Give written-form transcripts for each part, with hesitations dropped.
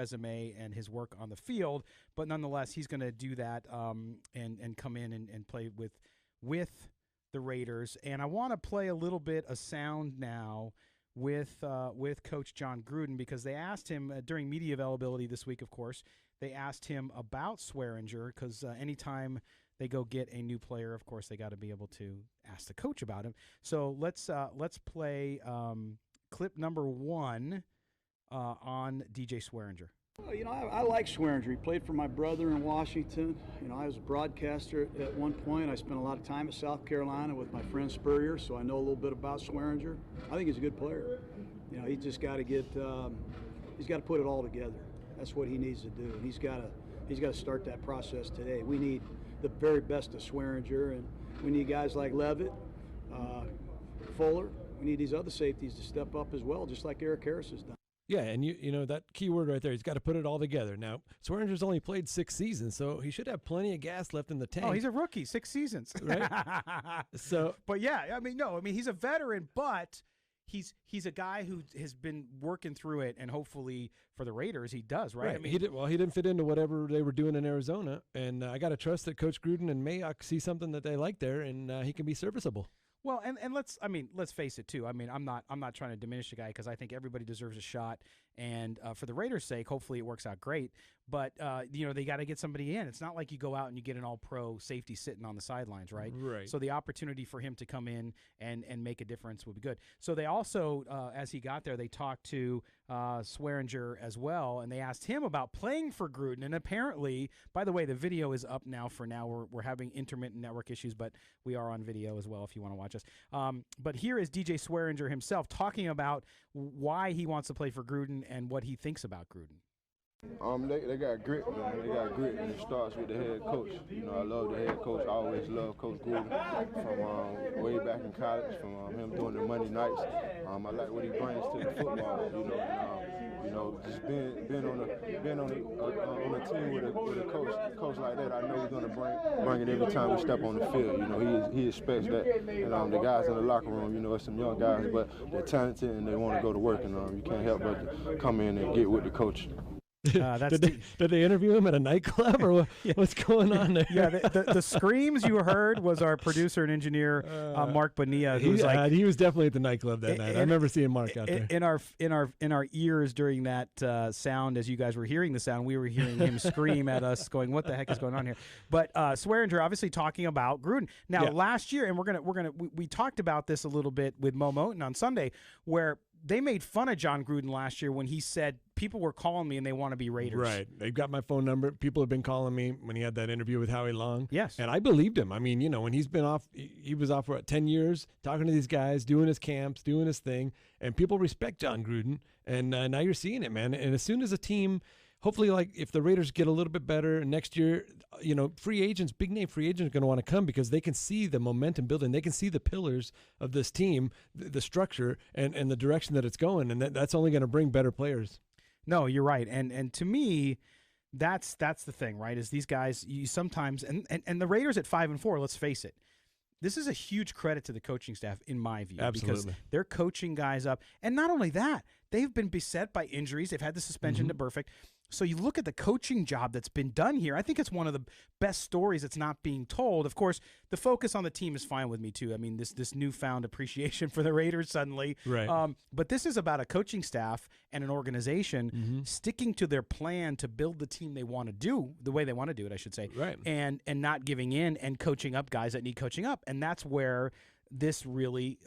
resume and his work on the field, but nonetheless, he's going to do that and come in and play with the Raiders. And I want to play a little bit of sound now with Coach John Gruden, because they asked him during media availability this week, of course, they asked him about Swearinger, because anytime they go get a new player, of course, they got to be able to ask the coach about him. So let's play clip number 1 on DJ Swearinger. Well, I like Swearinger. He played for my brother in Washington. I was a broadcaster at one point. I spent a lot of time at South Carolina with my friend Spurrier, so I know a little bit about Swearinger. I think he's a good player. He's just got to he's got to put it all together. That's what he needs to do. And he's got to start that process today. We need the very best of Swearinger, and we need guys like Levitt, Fuller. We need these other safeties to step up as well, just like Eric Harris has done. Yeah, and you know that key word right there, he's got to put it all together. Now, Swearinger's only played 6 seasons, so he should have plenty of gas left in the tank. Oh, he's a rookie, 6 seasons. Right? But yeah, he's a veteran, but he's a guy who has been working through it, and hopefully for the Raiders he does, right? He didn't fit into whatever they were doing in Arizona, and I got to trust that Coach Gruden and Mayock see something that they like there, and he can be serviceable. Well, and let's face it too. I'm not trying to diminish the guy, because I think everybody deserves a shot, and for the Raiders' sake, hopefully it works out great. But they got to get somebody in. It's not like you go out and you get an all-pro safety sitting on the sidelines, right? Right. So the opportunity for him to come in and make a difference would be good. So they also, as he got there, they talked to Swearinger as well, and they asked him about playing for Gruden. And apparently, by the way, the video is up now. For now, we're having intermittent network issues, but we are on video as well if you want to watch us. But here is DJ Swearinger himself talking about why he wants to play for Gruden and what he thinks about Gruden. They got grit, man. They got grit, and it starts with the head coach. I love the head coach. I always loved Coach Gruden from way back in college, from him doing the Monday nights. I like what he brings to the football. Just being on a team with a coach like that, I know he's gonna bring it every time we step on the field. He expects that. And the guys in the locker room, it's some young guys, but they're talented and they want to go to work, and you can't help but come in and get with the coach. Did they interview him at a nightclub, or what's going on there? Yeah, the screams you heard was our producer and engineer Mark Bonilla, who was he was definitely at the nightclub that night. I remember seeing Mark out there. In our ears during that sound, as you guys were hearing the sound, we were hearing him scream at us, going, "What the heck is going on here?" But Swearinger obviously talking about Gruden. Now last year, and we talked about this a little bit with Mo Moten on Sunday, where they made fun of John Gruden last year when he said people were calling me and they want to be Raiders. Right. They've got my phone number. People have been calling me when he had that interview with Howie Long. Yes. And I believed him. When he's been off, he was off for 10 years, talking to these guys, doing his camps, doing his thing, and people respect John Gruden. And now you're seeing it, man. And as soon as a team, hopefully, like if the Raiders get a little bit better next year, free agents, big name free agents are going to want to come because they can see the momentum building. They can see the pillars of this team, the structure, and the direction that it's going. And that's only going to bring better players. No, you're right. And to me, that's the thing, right? Is these guys, you sometimes, and the Raiders at 5-4, let's face it, this is a huge credit to the coaching staff, in my view. Absolutely. Because they're coaching guys up. And not only that, they've been beset by injuries. They've had the suspension to Burfict. So you look at the coaching job that's been done here. I think it's one of the best stories that's not being told. Of course, the focus on the team is fine with me too. This newfound appreciation for the Raiders suddenly. Right. But this is about a coaching staff and an organization sticking to their plan to build the team they want to do, the way they want to do it, I should say. Right. And not giving in and coaching up guys that need coaching up. And that's where this really,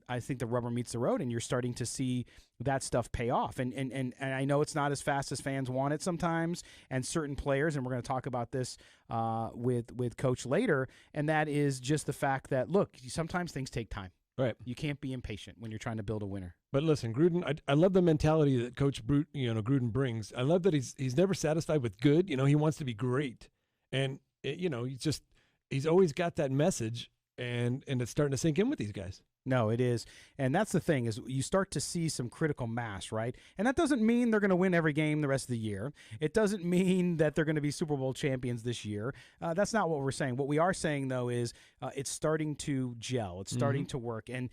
I think the rubber meets the road, and you're starting to see that stuff pay off. And I know it's not as fast as fans want it sometimes, and certain players, and we're going to talk about this with Coach later, and that is just the fact that, look, sometimes things take time. Right. You can't be impatient when you're trying to build a winner. But listen, Gruden, I love the mentality that Coach Gruden brings. I love that he's never satisfied with good. He wants to be great. And, he's always got that message. And it's starting to sink in with these guys. No, it is. And that's the thing is you start to see some critical mass, right? And that doesn't mean they're going to win every game the rest of the year. It doesn't mean that they're going to be Super Bowl champions this year. That's not what we're saying. What we are saying, though, is it's starting to gel. It's starting to work. And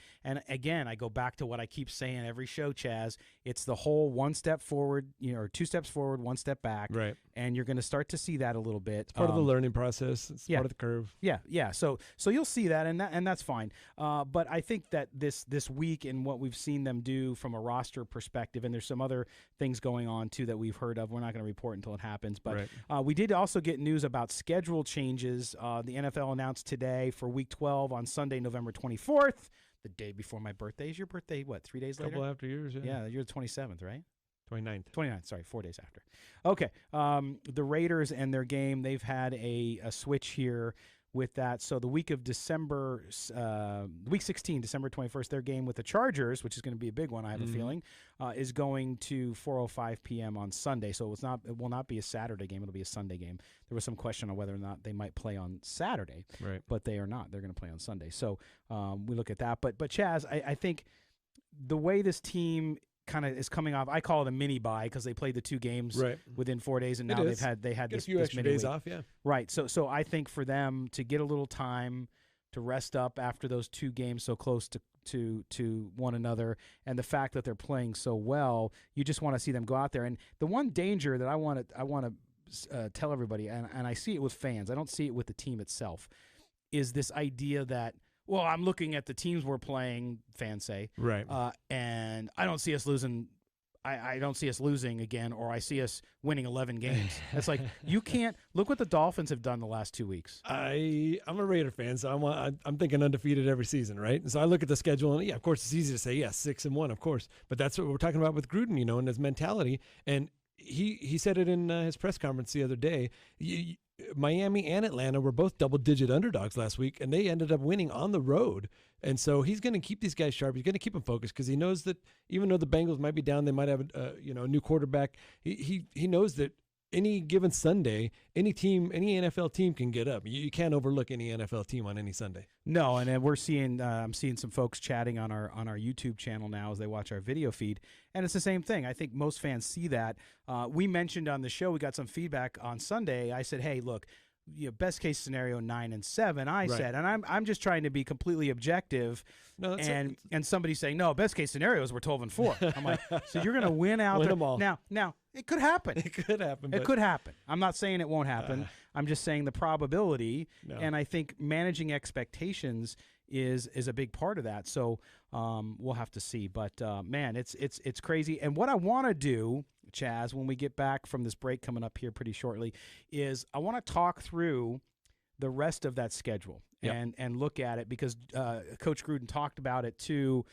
again, I go back to what I keep saying every show, Chaz. It's the whole one step forward, or 2 steps forward, 1 step back. Right. And you're going to start to see that a little bit. It's part of the learning process. It's part of the curve. Yeah. So you'll see that, and that's fine. But I think that this week and what we've seen them do from a roster perspective, and there's some other things going on too that we've heard of. We're not going to report until it happens, but we did also get news about schedule changes. The NFL announced today for Week 12 on Sunday, November 24th, the day before my birthday. Is your birthday what? 3 days later? A couple after yours. Yeah, you're the 27th, right? 29th. Sorry, 4 days after. Okay. The Raiders and their game, they've had a switch here with that. So the week of week 16, December 21st, their game with the Chargers, which is going to be a big one, I have a feeling, is going to 4:05 p.m. on Sunday. So it will not be a Saturday game. It'll be a Sunday game. There was some question on whether or not they might play on Saturday, but they are not. They're going to play on Sunday. So we look at that. But Chaz, I think the way this team kind of is coming off, I call it a mini bye because they played the 2 games within 4 days, and now they had Get this a few this extra mini days week. off. Yeah. Right. So I think for them to get a little time to rest up after those 2 games so close to one another, and the fact that they're playing so well, you just want to see them go out there. And the one danger that I want to tell everybody, and I see it with fans, I don't see it with the team itself, is this idea that, well, I'm looking at the teams we're playing, fans say, and I don't see us losing. I don't see us losing again, or I see us winning 11 games. It's like, you can't look what the Dolphins have done the last 2 weeks. I'm a Raider fan, so I'm thinking undefeated every season, right? And so I look at the schedule, and yeah, of course, it's easy to say, 6-1, of course, but that's what we're talking about with Gruden, and his mentality. And he said it in his press conference the other day. Miami and Atlanta were both double-digit underdogs last week, and they ended up winning on the road. And so he's going to keep these guys sharp. He's going to keep them focused because he knows that even though the Bengals might be down, they might have a new quarterback. He knows that any given Sunday, any NFL team can get up. You can't overlook any NFL team on any Sunday. No, and we're seeing I'm seeing some folks chatting on our YouTube channel now as they watch our video feed, and it's the same thing. I think most fans see that. We mentioned on the show, we got some feedback on Sunday. I said, hey, look, best case scenario 9-7. I said, and I'm just trying to be completely objective. No, and somebody saying, no, best case scenario is we're 12-4. I'm like, so you're going to win out win them all. Now it could happen. It could happen. It could happen. I'm not saying it won't happen. I'm just saying the probability, and I think managing expectations is a big part of that. So we'll have to see. But man, it's crazy. And what I want to do, Chaz, when we get back from this break coming up here pretty shortly, is I want to talk through the rest of that schedule and look at it, because Coach Gruden talked about it too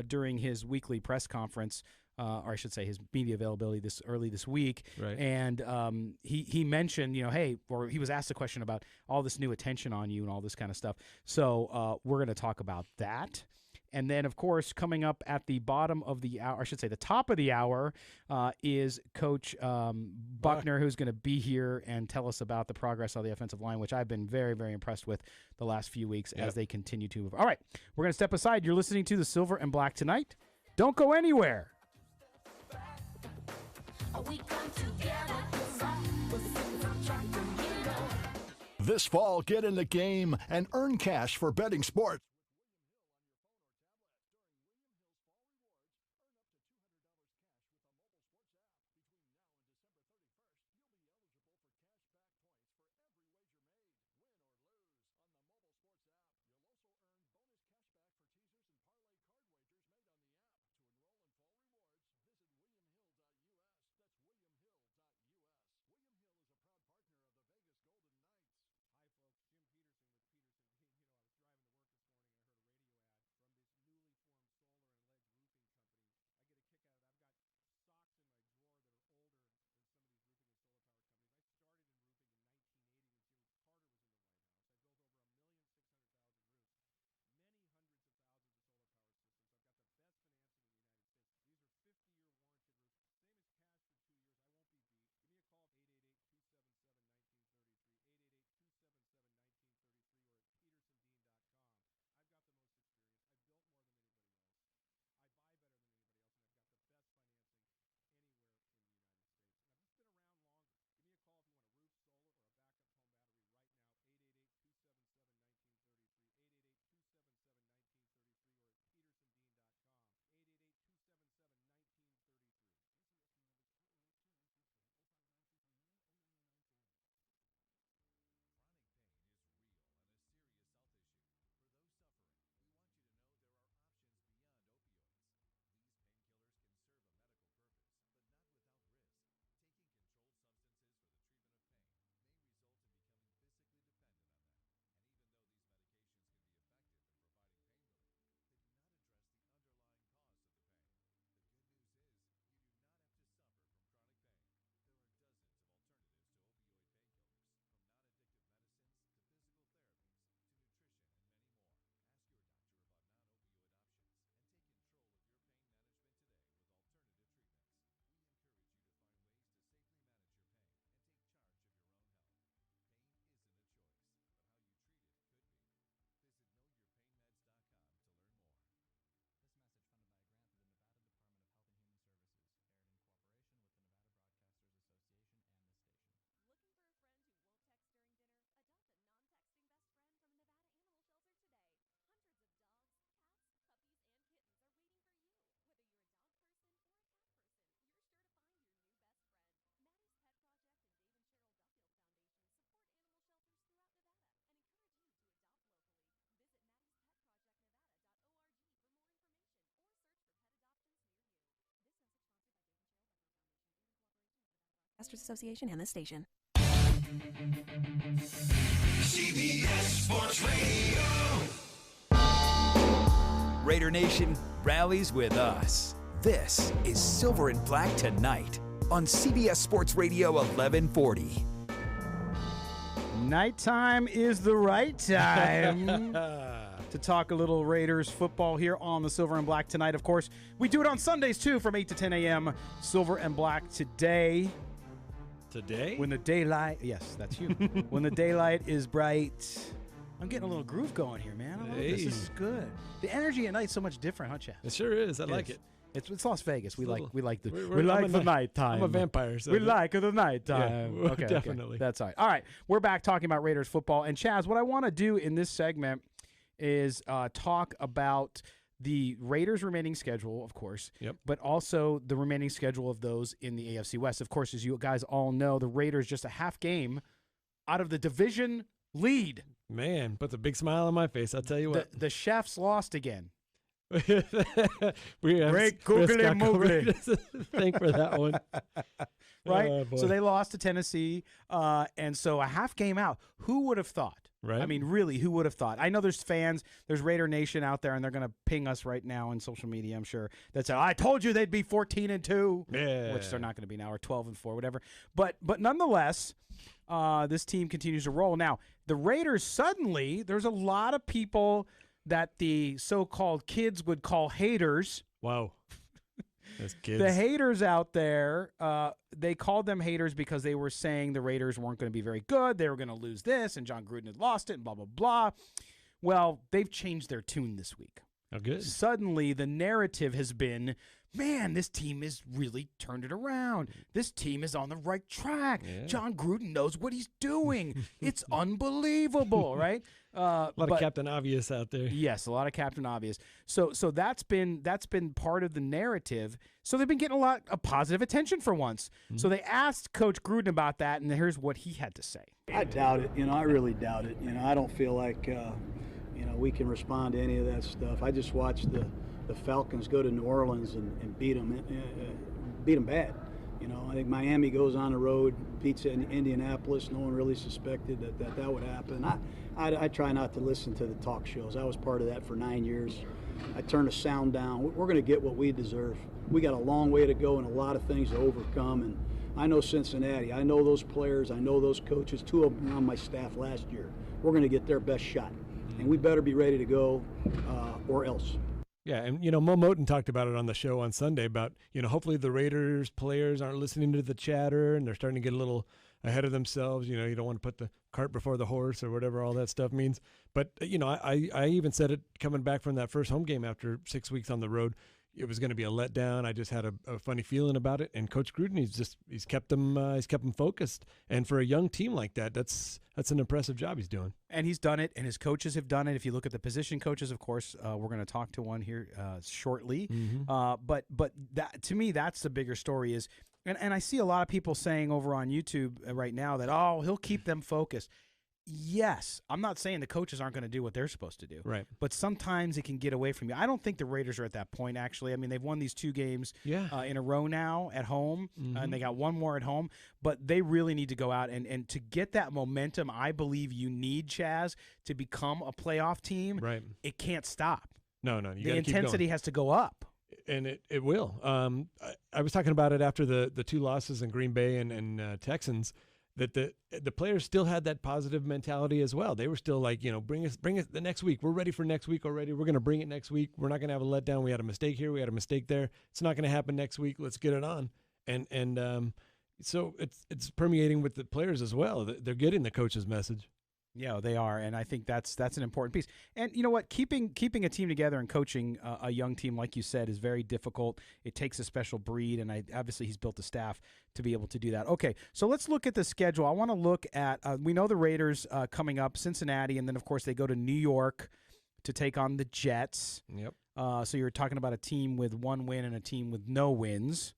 during his weekly press conference, or I should say his media availability this week. Right. And he mentioned, hey, or he was asked a question about all this new attention on you and all this kind of stuff. So we're going to talk about that. And then, of course, coming up at the bottom of the hour, I should say the top of the hour, is Coach Buckner, who's going to be here and tell us about the progress on the offensive line, which I've been very, very impressed with the last few weeks as they continue to move. All right, we're going to step aside. You're listening to the Silver and Black Tonight. Don't go anywhere. This fall, get in the game and earn cash for betting sports. Association and this station. CBS Sports Radio. Raider Nation rallies with us. This is Silver and Black Tonight on CBS Sports Radio 1140. Nighttime is the right time to talk a little Raiders football here on the Silver and Black Tonight. Of course, we do it on Sundays too from 8 to 10 a.m. Silver and Black today. Today? When the daylight, yes, that's you. When the daylight is bright. I'm getting a little groove going here, man. I love this. This is good. The energy at night's so much different, huh, Chad? It sure is. I like it. It's Las Vegas. We like the I'm the nighttime. I'm a vampire. So we like the nighttime. Yeah, okay, definitely. Okay. That's all right. All right, we're back talking about Raiders football. And Chaz, what I want to do in this segment is talk about the Raiders' remaining schedule, of course, but also the remaining schedule of those in the AFC West. Of course, as you guys all know, the Raiders just a half game out of the division lead. Man, puts a big smile on my face. I'll tell you what. The Chefs lost again. We have Great googly moogly. Thank for that one. Right? So they lost to Tennessee, and so a half game out. Who would have thought? Right. I mean, really, who would have thought? I know there's fans, there's Raider Nation out there, and they're going to ping us right now on social media, I'm sure, that say, I told you they'd be 14-2, which they're not going to be now, or 12-4, whatever. But nonetheless, this team continues to roll. Now, the Raiders suddenly, there's a lot of people that the so-called kids would call haters. Wow. Those kids. The haters out there, they called them haters because they were saying the Raiders weren't going to be very good. They were going to lose this, and John Gruden had lost it, and blah, blah, blah. Well, they've changed their tune this week. Oh, good. Suddenly, the narrative has been, man, this team has really turned it around. This team is on the right track. Yeah. John Gruden knows what he's doing. It's unbelievable, right? A lot of Captain Obvious out there. Yes, a lot of Captain Obvious. So that's been part of the narrative. So they've been getting a lot of positive attention for once. Mm-hmm. So they asked Coach Gruden about that, and here's what he had to say. I doubt it. I really doubt it. I don't feel like we can respond to any of that stuff. I just watched the Falcons go to New Orleans and beat them bad. I think Miami goes on the road, beats Indianapolis. No one really suspected that would happen. I try not to listen to the talk shows. I was part of that for 9 years. I turn the sound down. We're going to get what we deserve. We got a long way to go and a lot of things to overcome. And I know Cincinnati. I know those players. I know those coaches. 2 of them were on my staff last year. We're going to get their best shot. And we better be ready to go or else. Yeah, and, Mo Moten talked about it on the show on Sunday about, hopefully the Raiders players aren't listening to the chatter and they're starting to get a little ahead of themselves. You don't want to put the cart before the horse or whatever all that stuff means. But, I even said it coming back from that first home game after 6 weeks on the road. It was going to be a letdown. I just had a funny feeling about it. And Coach Gruden, he's kept them focused. And for a young team like that, that's an impressive job he's doing. And he's done it, and his coaches have done it. If you look at the position coaches, of course, we're going to talk to one here shortly. Mm-hmm. But that, to me, that's the bigger story is, and I see a lot of people saying over on YouTube right now that, he'll keep them focused. Yes, I'm not saying the coaches aren't going to do what they're supposed to do. Right. But sometimes it can get away from you. I don't think the Raiders are at that point, actually. I mean, they've won these 2 games in a row now at home, and they got 1 more at home. But they really need to go out, and to get that momentum, I believe you need, Chaz, to become a playoff team. Right. It can't stop. No. The intensity has to go up. And it will. I was talking about it after the 2 losses in Green Bay and Texans, that the players still had that positive mentality as well. They were still like, bring us the next week. We're ready for next week already. We're going to bring it next week. We're not going to have a letdown. We had a mistake here. We had a mistake there. It's not going to happen next week. Let's get it on. And so it's permeating with the players as well. They're getting the coach's message. Yeah, they are, and I think that's an important piece. And you know what? Keeping a team together and coaching a young team, like you said, is very difficult. It takes a special breed, and obviously he's built a staff to be able to do that. Okay, so let's look at the schedule. I want to look at we know the Raiders coming up, Cincinnati, and then, of course, they go to New York to take on the Jets. Yep. So you're talking about a team with 1 win and a team with no wins.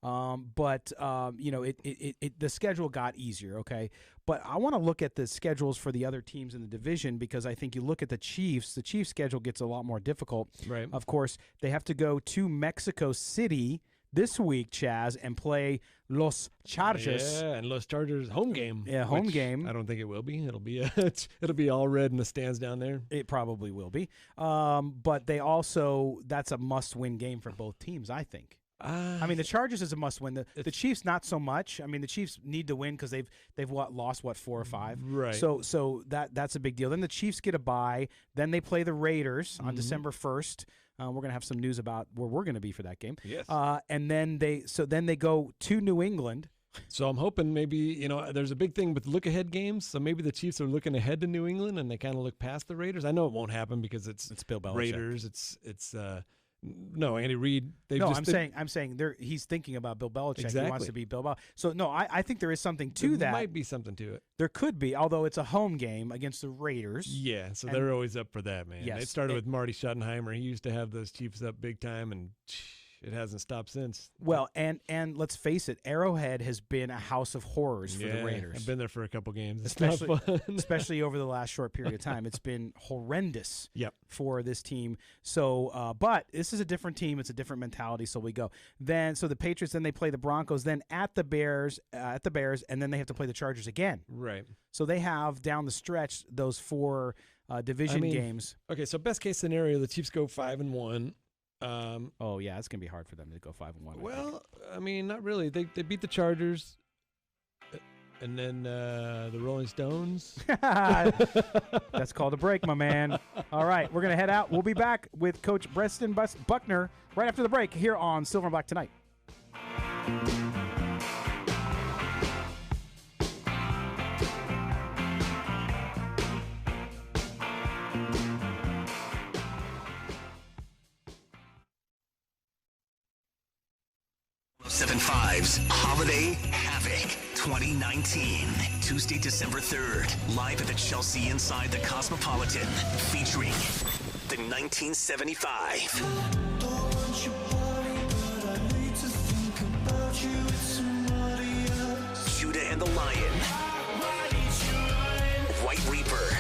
But the schedule got easier, okay? But I want to look at the schedules for the other teams in the division because I think you look at the Chiefs' schedule gets a lot more difficult. Right. Of course, they have to go to Mexico City this week, Chaz, and play Los Chargers. Yeah, and Los Chargers home game. Yeah, home which game. I don't think it will be. It'll be it'll be all red in the stands down there. It probably will be. But they also, that's a must-win game for both teams, I think. I mean, the Chargers is a must-win. The Chiefs, not so much. I mean, the Chiefs need to win because they've lost 4 or 5. Right. So that's a big deal. Then the Chiefs get a bye. Then they play the Raiders on December 1st. We're gonna have some news about where we're gonna be for that game. Yes. And then they go to New England. So I'm hoping maybe, there's a big thing with look-ahead games. So maybe the Chiefs are looking ahead to New England and they kind of look past the Raiders. I know it won't happen because it's Bill Belichick. Raiders. It's no, Andy Reid. I'm saying he's thinking about Bill Belichick. Exactly. He wants to be Bill Belichick. So no, I think there is something to that. There might be something to it. There could be, although it's a home game against the Raiders. Yeah, so they're always up for that, man. Yes. It started with Marty Schottenheimer. He used to have those Chiefs up big time, and it hasn't stopped since. Well, and let's face it, Arrowhead has been a house of horrors for the Raiders. I've been there for a couple games. It's especially, not fun. especially over the last short period of time. It's been horrendous for this team. So, but this is a different team. It's a different mentality. So we go. So the Patriots, then they play the Broncos, then at the Bears, and then they have to play the Chargers again. Right. So they have down the stretch those 4 division games. Okay, so best case scenario, the Chiefs go 5-1. It's gonna be hard for them to go 5-1. Well, I mean, not really. They beat the Chargers, and then the Rolling Stones. That's called a break, my man. All right, we're gonna head out. We'll be back with Coach Brenston Buckner right after the break here on Silver and Black Tonight. Fives Holiday Havoc 2019, Tuesday, December 3rd, live at the Chelsea inside the Cosmopolitan, featuring the 1975. Judah and the Lion. White Reaper.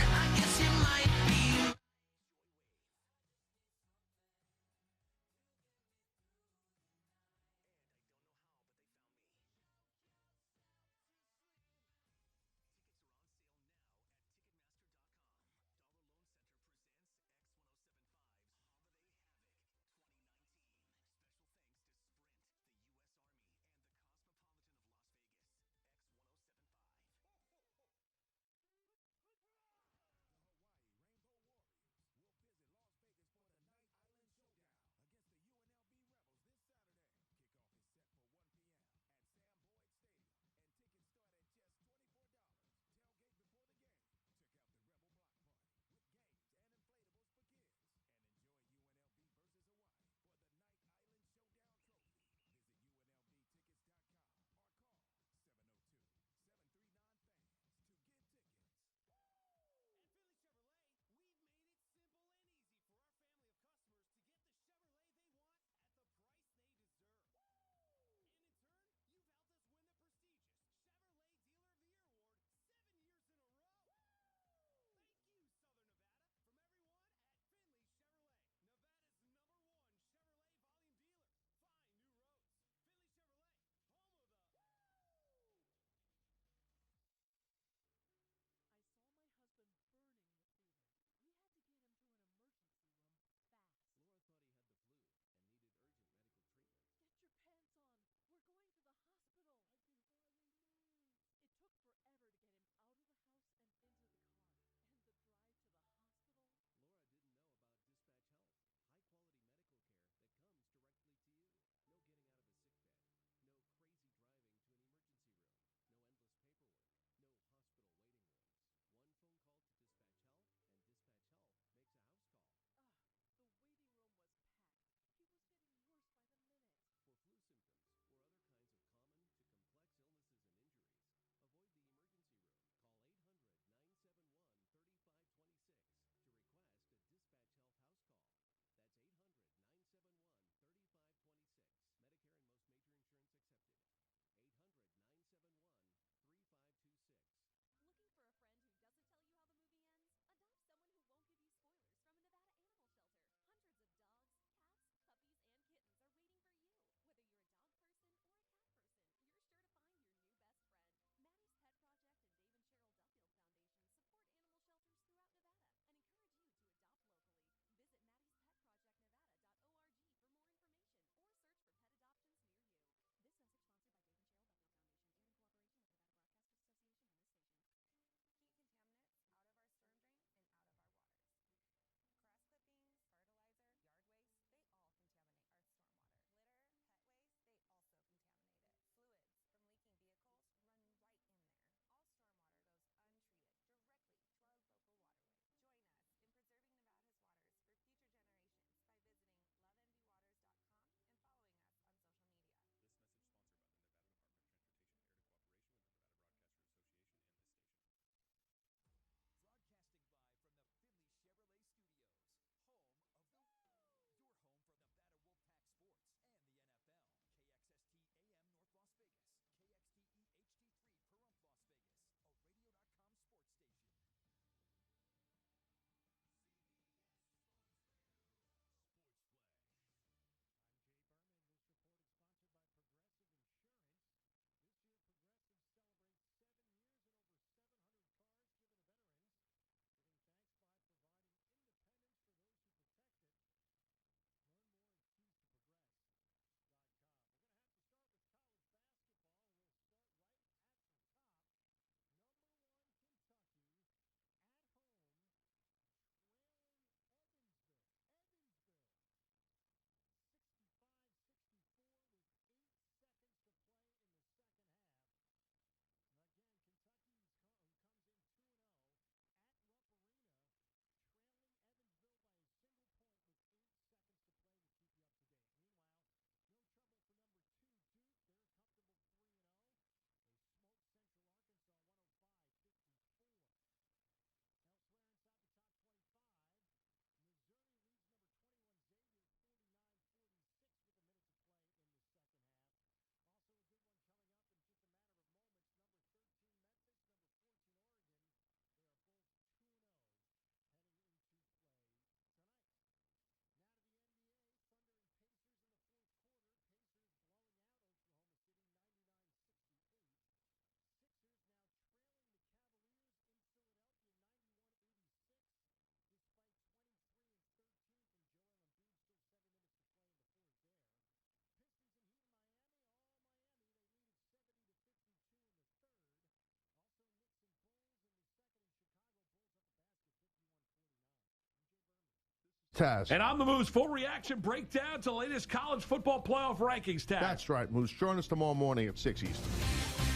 Taz. And I'm the Moose. Full reaction breakdown to the latest college football playoff rankings, Taz. That's right, Moose. Join us tomorrow morning at 6 Eastern.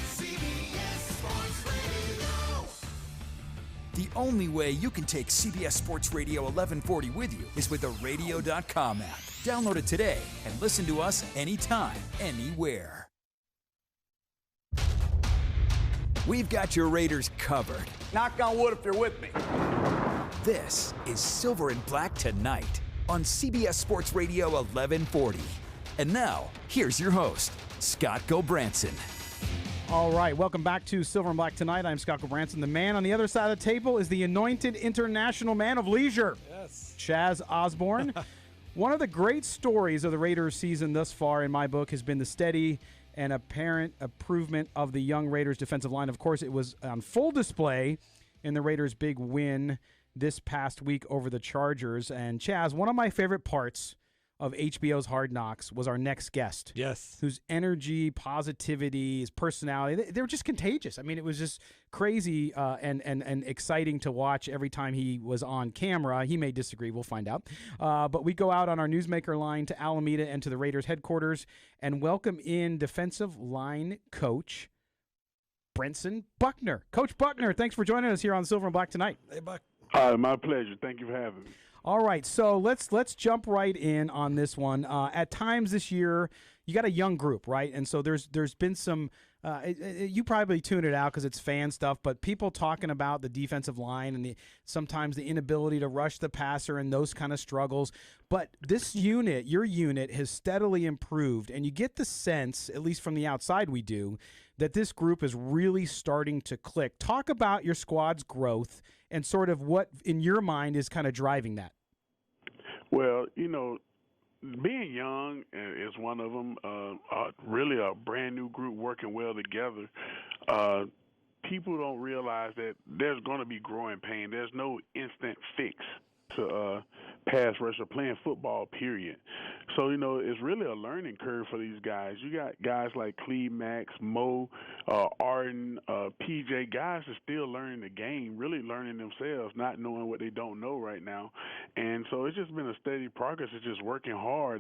CBS Sports Radio. The only way you can take CBS Sports Radio 1140 with you is with the radio.com app. Download it today and listen to us anytime, anywhere. We've got your Raiders covered. Knock on wood if you're with me. This is Silver and Black Tonight on CBS Sports Radio 1140. And now, here's your host, Scott Gobranson. All right, welcome back to Silver and Black Tonight. I'm Scott Gobranson. The man on the other side of the table is the anointed international man of leisure, Chaz Osborne. One of the great stories of the Raiders season thus far, in my book, has been the steady and apparent improvement of the young Raiders defensive line. Of course, it was on full display in the Raiders' big win this past week over the Chargers. And Chaz, one of my favorite parts of HBO's Hard Knocks was our next guest. Yes. Whose energy, positivity, his personality, they were just contagious. I mean, it was just crazy and exciting to watch every time he was on camera. He may disagree. We'll find out. But we go out on our Newsmaker line to Alameda and to the Raiders headquarters and welcome in defensive line coach Brentson Buckner. Coach Buckner, thanks for joining us here on Silver and Black Tonight. Hey, Buck. My pleasure. Thank you for having me. All right, so let's jump right in on this one. At times this year, you got a young group, right? And so there's been some. You probably tune it out because it's fan stuff, but people talking about the defensive line and sometimes the inability to rush the passer and those kind of struggles. But this unit, your unit, has steadily improved, and you get the sense, at least from the outside, we do, that this group is really starting to click. Talk about your squad's growth and sort of what, in your mind, is kind of driving that. Well, being young is one of them. Really a brand new group working well together. People don't realize that there's going to be growing pain. There's no instant fix to pass rush or playing football, period. So, it's really a learning curve for these guys. You got guys like Cleve Max, Mo, Arden, PJ, guys are still learning the game, really learning themselves, not knowing what they don't know right now. And so it's just been a steady progress. It's just working hard.